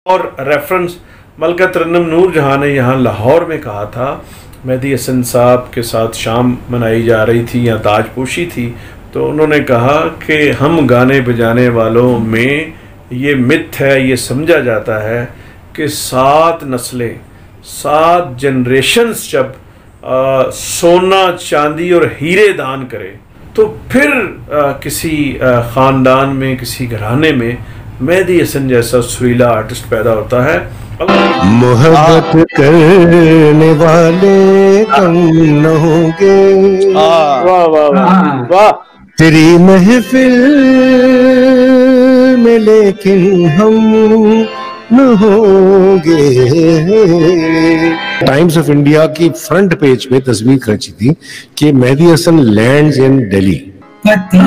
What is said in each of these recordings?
और रेफरेंस मलका तरन्नुम नूर जहाँ ने यहाँ लाहौर में कहा था, मेहदी हसन साहब के साथ शाम मनाई जा रही थी या ताजपोशी थी, तो उन्होंने कहा कि हम गाने बजाने वालों में ये मिथ है, ये समझा जाता है कि 7 नस्लें 7 जनरेशन्स जब सोना चांदी और हीरे दान करे तो फिर किसी ख़ानदान में, किसी घराने में मेहदी हसन जैसा सुरीला आर्टिस्ट पैदा होता है। मोहब्बत करने वाले कम न होंगे, वाह वाह वाह वाह, तेरी महफिल में लेकिन हम न होंगे। टाइम्स ऑफ इंडिया की फ्रंट पेज पे तस्वीर खींची थी कि मेहदी हसन लैंड्स इन दिल्ली। पता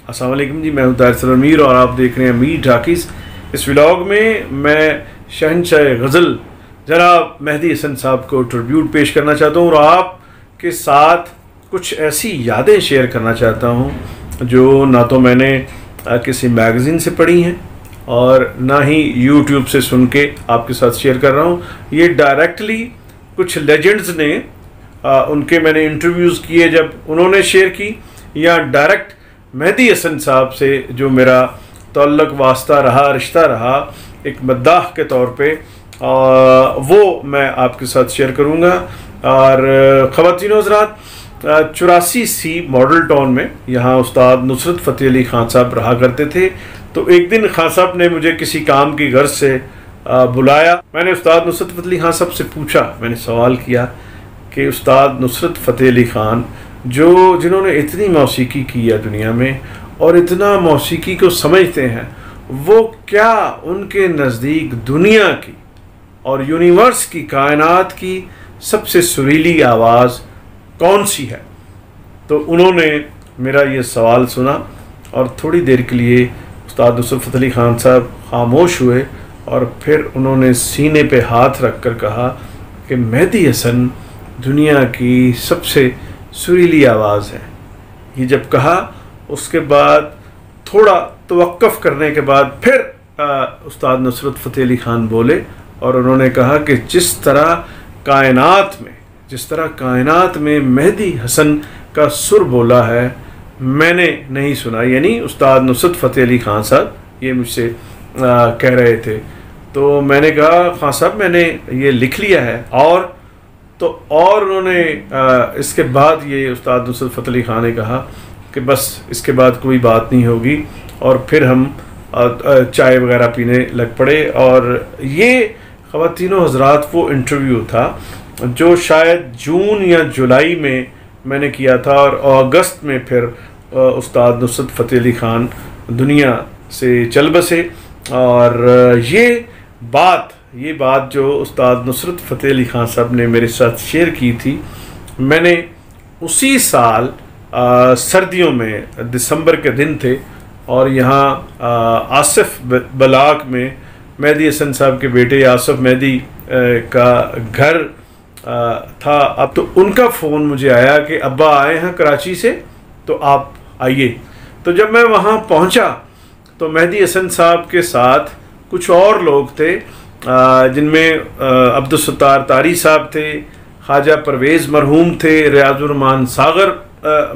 अस्सलाम वालेकुम जी, मैं हूं तारिक अमीर और आप देख रहे हैं मीर टाकीज़। इस व्लॉग में मैं शहंशाह गज़ल जनाब मेहदी हसन साहब को ट्रिब्यूट पेश करना चाहता हूं और आपके साथ कुछ ऐसी यादें शेयर करना चाहता हूं जो ना तो मैंने किसी मैगज़ीन से पढ़ी हैं और ना ही यूट्यूब से सुन के आपके साथ शेयर कर रहा हूं। ये डायरेक्टली कुछ लेजेंड्स ने उनके मैंने इंटरव्यूज़ किए जब उन्होंने शेयर की, या डायरेक्ट मेहदी हसन साहब से जो मेरा तल्लुक़ वास्ता रहा, रिश्ता रहा एक मद्दाह के तौर पे, वो मैं आपके साथ शेयर करूँगा। और ख़वातीन हज़रात, 84C मॉडल टाउन में यहाँ उस्ताद नुसरत फ़तेह अली ख़ान साहब रहा करते थे। तो एक दिन ख़ान साहब ने मुझे किसी काम की गर्ज से बुलाया। मैंने उस्ताद नुसरत फ़तेह अली ख़ान साहब से पूछा, मैंने सवाल किया कि उस्ताद नुसरत फ़तेह अली ख़ान जिन्होंने इतनी मौसीकी की है दुनिया में और इतना मौसीकी को समझते हैं, वो क्या उनके नज़दीक दुनिया की और यूनिवर्स की, कायनात की सबसे सुरीली आवाज़ कौन सी है? तो उन्होंने मेरा ये सवाल सुना और थोड़ी देर के लिए उस्ताद नुसरत फ़तेह अली ख़ान साहब खामोश हुए और फिर उन्होंने सीने पे हाथ रख कर कहा कि मेहदी हसन दुनिया की सबसे सुरीली आवाज़ है। ये जब कहा उसके बाद थोड़ा तवक्कुफ़ करने के बाद फिर उस्ताद नुसरत फ़तेह अली ख़ान बोले और उन्होंने कहा कि जिस तरह कायनात में मेहदी हसन का सुर बोला है मैंने नहीं सुना। यानी उस्ताद नुसरत फ़तेह अली ख़ान साहब ये मुझसे कह रहे थे। तो मैंने कहा ख़ान साहब मैंने ये लिख लिया है और उन्होंने इसके बाद ये उस्ताद नुसरत फ़तेह अली ख़ान ने कहा कि बस इसके बाद कोई बात नहीं होगी, और फिर हम चाय वगैरह पीने लग पड़े। और ये ख़वातीनों हज़रात वो इंटरव्यू था जो शायद जून या जुलाई में मैंने किया था और अगस्त में फिर उस्ताद नुसरत फ़तेह अली ख़ान दुनिया से चल बसे। और ये बात जो उस्ताद नुसरत फ़तेह अली ख़ान साहब ने मेरे साथ शेयर की थी, मैंने उसी साल सर्दियों में दिसंबर के दिन थे और यहाँ आसिफ बलाक में मेहदी हसन साहब के बेटे आसिफ मेहदी का घर था। अब तो उनका फ़ोन मुझे आया कि अब्बा आए हैं कराची से, तो आप आइए। तो जब मैं वहाँ पहुँचा तो मेहदी हसन साहब के साथ कुछ और लोग थे जिनमें अब्दुल सत्तार तारी साहब थे, ख्वाजा परवेज़ मरहूम थे, रियाजुर्रहमान सागर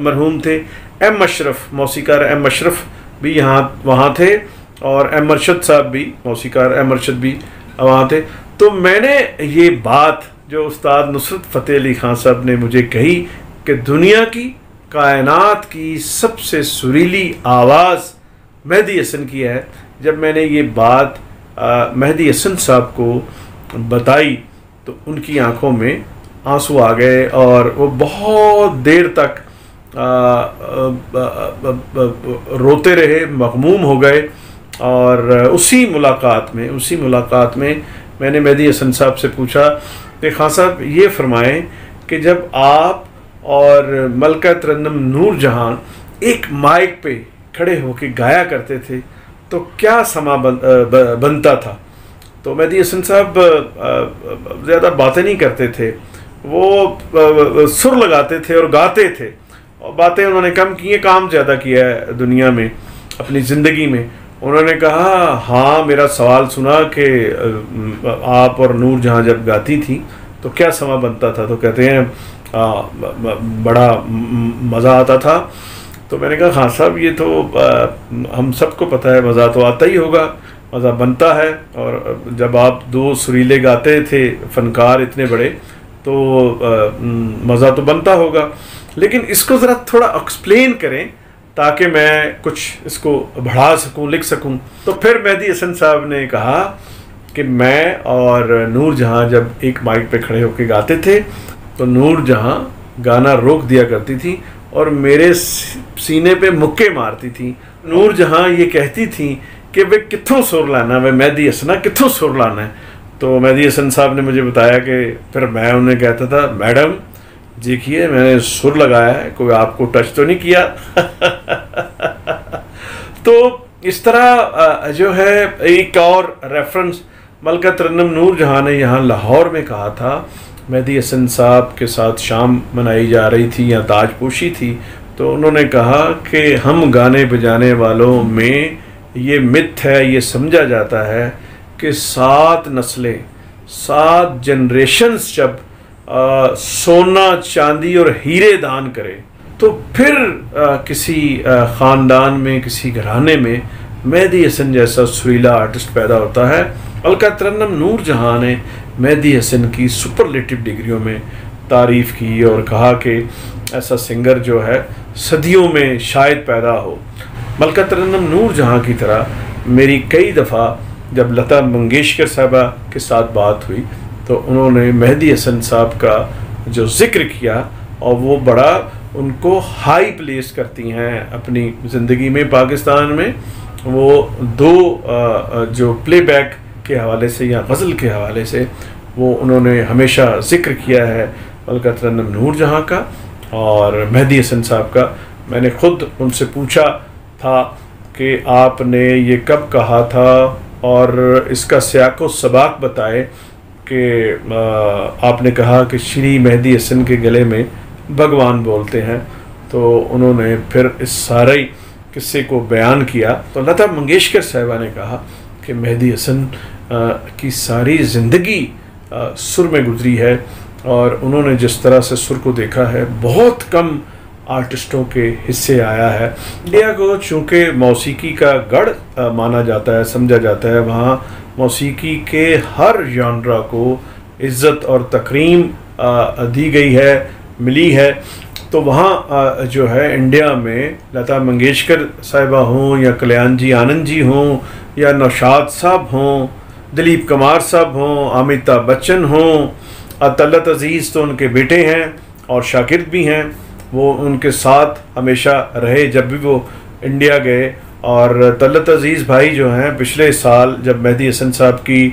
मरहूम थे, एम अशरफ मौसीकार एम अशरफ भी वहाँ थे और एम अरशद साहब भी मौसीकार एम अरशद भी वहाँ थे। तो मैंने ये बात जो उस्ताद नुसरत फ़तेह अली ख़ान साहब ने मुझे कही कि दुनिया की, कायनात की सबसे सुरीली आवाज़ मेहदी हसन की है, जब मैंने ये बात मेहदी हसन साहब को बताई तो उनकी आंखों में आंसू आ गए और वो बहुत देर तक रोते रहे, मग़मूम हो गए। और उसी मुलाकात में मैंने मेहदी हसन साहब से पूछा कि खान साहब ये फरमाएं कि जब आप और मलका तरन्नुम नूर जहां एक माइक पे खड़े होकर गाया करते थे तो क्या समा बनता था। तो मेहदी हसन साहब ज़्यादा बातें नहीं करते थे, वो सुर लगाते थे और गाते थे, और बातें उन्होंने कम की है, काम ज़्यादा किया है दुनिया में अपनी ज़िंदगी में। उन्होंने कहा हाँ, मेरा सवाल सुना कि आप और नूर जहाँ जब गाती थी तो क्या समा बनता था, तो कहते हैं बड़ा मज़ा आता था। तो मैंने कहा हाँ साहब, ये तो हम सबको पता है, मज़ा तो आता ही होगा, मज़ा बनता है। और जब आप दो सुरीले गाते थे फ़नकार इतने बड़े, तो मज़ा तो बनता होगा, लेकिन इसको ज़रा थोड़ा एक्सप्लेन करें ताकि मैं कुछ इसको बढ़ा सकूं, लिख सकूं। तो फिर मेहदी हसन साहब ने कहा कि मैं और नूर जहां जब एक माइक पे खड़े होकर गाते थे तो नूर जहां गाना रोक दिया करती थी और मेरे सीने पे मुक्के मारती थी। नूर जहां ये कहती थी कि वे कित्थों सुर लाना, वे मेहदी हसना कित्थों सुर लाना है। तो मेहदी हसन साहब ने मुझे बताया कि फिर मैं उन्हें कहता था, मैडम देखिए मैंने सुर लगाया है, कोई आपको टच तो नहीं किया। तो इस तरह जो है, एक और रेफरेंस मलका तरन्नुम नूर जहां ने यहाँ लाहौर में कहा था, मेहदी हसन साहब के साथ शाम मनाई जा रही थी या ताजपोशी थी, तो उन्होंने कहा कि हम गाने बजाने वालों में ये मिथ है, ये समझा जाता है कि 7 नस्लें, 7 जनरेशन्स जब सोना चांदी और हीरे दान करे तो फिर किसी ख़ानदान में, किसी घराने में मेहदी हसन जैसा सुरीला आर्टिस्ट पैदा होता है। मलका तरन्नुम नूर जहां ने मेहदी हसन की सुपरलेटिव डिग्रियों में तारीफ़ की और कहा कि ऐसा सिंगर जो है सदियों में शायद पैदा हो। मलका तरन्नुम नूर जहां की तरह मेरी कई दफ़ा जब लता मंगेशकर साहबा के साथ बात हुई तो उन्होंने मेहदी हसन साहब का जो ज़िक्र किया और वो बड़ा उनको हाई प्लेस करती हैं अपनी ज़िंदगी में। पाकिस्तान में वो 2 जो प्लेबैक के हवाले से या गज़ल के हवाले से वो उन्होंने हमेशा ज़िक्र किया है मलका तरन्नुम नूर जहां का और मेहदी हसन साहब का। मैंने ख़ुद उनसे पूछा था कि आपने ये कब कहा था और इसका सियाक़ो सबाक़ बताए कि आपने कहा कि श्री मेहदी हसन के गले में भगवान बोलते हैं। तो उन्होंने फिर इस सारे किस्से को बयान किया। तो लता मंगेशकर साहिबा ने कहा कि मेहदी हसन की सारी ज़िंदगी सुर में गुजरी है और उन्होंने जिस तरह से सुर को देखा है बहुत कम आर्टिस्टों के हिस्से आया है। इंडिया को चूँकि मौसीकी का गढ़ माना जाता है, समझा जाता है, वहाँ मौसीकी के हर जॉनरा को इज़्ज़त और तकरीम दी गई है, मिली है। तो वहाँ जो है इंडिया में लता मंगेशकर साहिबा हों या कल्याण जी आनंद जी हों या नौशाद साहब हों, दिलीप कुमार साहब हों, अमिताभ बच्चन हों, तलत अज़ीज़ तो उनके बेटे हैं और शागिर्द भी हैं, वो उनके साथ हमेशा रहे जब भी वो इंडिया गए। और तलत अज़ीज़ भाई जो हैं पिछले साल जब मेहदी हसन साहब की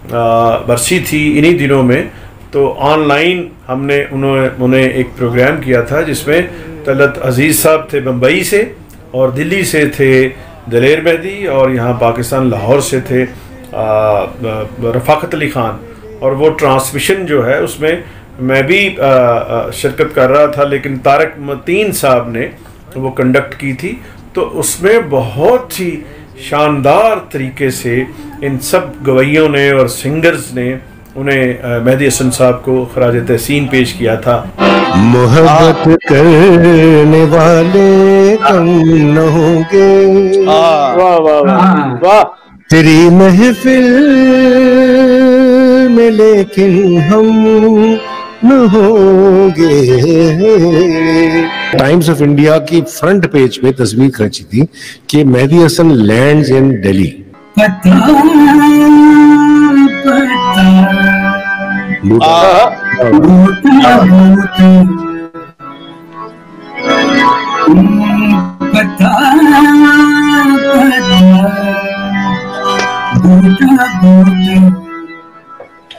बरसी थी इन्हीं दिनों में, तो ऑनलाइन हमने उन्हें एक प्रोग्राम किया था जिसमें तलत अज़ीज़ साहब थे बम्बई से और दिल्ली से थे दलेर मेहदी और यहाँ पाकिस्तान लाहौर से थे रफ़ाकत अली ख़ान। और वो ट्रांसमिशन जो है उसमें मैं भी शिरकत कर रहा था, लेकिन तारक मतीन साहब ने वो कंडक्ट की थी। तो उसमें बहुत ही शानदार तरीके से इन सब गवैयों ने और सिंगर्स ने उन्हें मेहदी हसन साहब को खराज तहसीन पेश किया था। मोहब्बत करने वाले कम न होंगे, वाह वाह वाह वाह, तेरी महफिल में लेकिन हम न होंगे। टाइम्स ऑफ इंडिया की फ्रंट पेज पे तस्वीर खींची थी कि मेहदी हसन लैंड्स इन दिल्ली।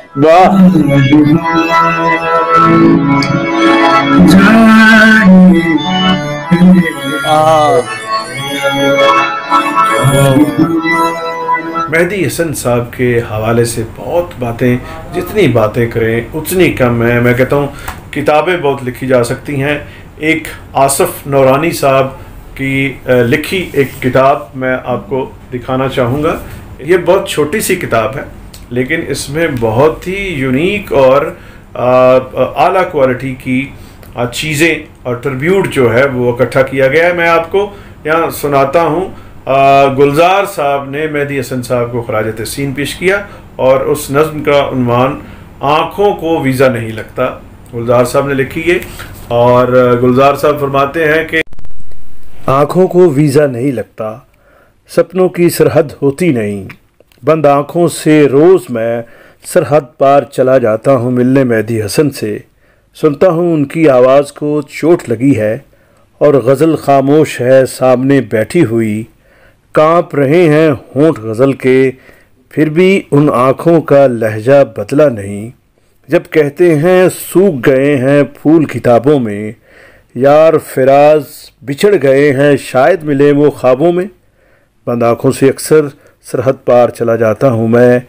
वाह। मेहदी हसन साहब के हवाले से बहुत बातें, जितनी बातें करें उतनी कम है। मैं कहता हूँ किताबें बहुत लिखी जा सकती हैं। एक आसफ नौरानी साहब की लिखी एक किताब मैं आपको दिखाना चाहूँगा। ये बहुत छोटी सी किताब है, लेकिन इसमें बहुत ही यूनिक और आला क्वालिटी की चीज़ें और ट्रिब्यूट जो है वो इकट्ठा किया गया है। मैं आपको यहाँ सुनाता हूँ। गुलजार साहब ने मेहदी हसन साहब को खराज तहसीन पेश किया और उस नज़्म का उन्वान आँखों को वीज़ा नहीं लगता। गुलजार साहब ने लिखी है और गुलजार साहब फरमाते हैं कि आँखों को वीज़ा नहीं लगता, सपनों की सरहद होती नहीं, बंद आँखों से रोज़ मैं सरहद पार चला जाता हूँ मिलने मेहदी हसन से। सुनता हूँ उनकी आवाज़ को चोट लगी है और गज़ल खामोश है सामने बैठी हुई। काँप रहे हैं होंठ गज़ल के, फिर भी उन आँखों का लहजा बदला नहीं। जब कहते हैं सूख गए हैं फूल किताबों में, यार फिराज बिछड़ गए हैं शायद मिले वो ख्वाबों में। बंद आँखों से अक्सर सरहद पार चला जाता हूँ मैं,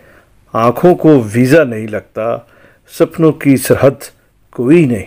आँखों को वीज़ा नहीं लगता, सपनों की सरहद कोई नहीं।